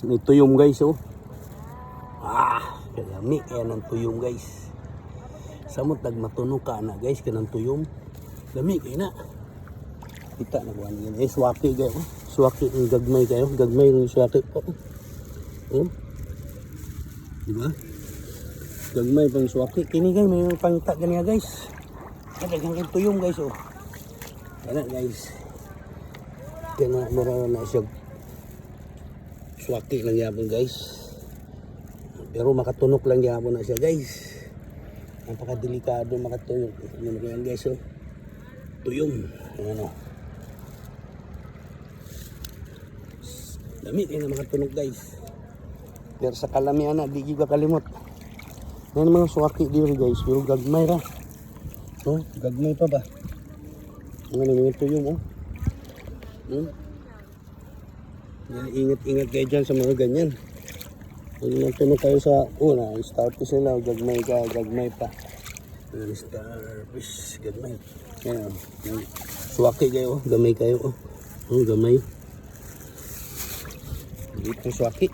May tuyom guys oh. Kalami kaya ng tuyom guys. Samot nagmatunog ka na guys kanang tuyom. Lami kaya na. Kita na buwan yan. Swaki kayo. Swaki ang gagmay kayo. Gagmay rin swaki po. Diba? Gagmay pang swaki. Kini guys may pangita kaniya guys. Kadagang kang tuyom guys oh. Kaya guys. Kaya mura na siya. Swaki lang yapon guys. Pero makatunok lang yapon na siya guys. Napakadelikado makatuyok. Ano yan guys oh. Tuyom. Ano. Dami kayo na makatunog guys. Pero sa kalamihan na di ka kalimot. Yan mga swaki dito guys. Pero gagmay ra. Oh, gagmay pa ba? Ano yung tuyom oh. Ingat-ingat kayo dyan sa mga ganyan. Huwag nagtunog kayo sa una. Starfish nila. Gagmay ka. Gagmay pa. Starfish. Gagmay. Yan. Swaki kayo. Gamay kayo. Gamay. Dito swaki.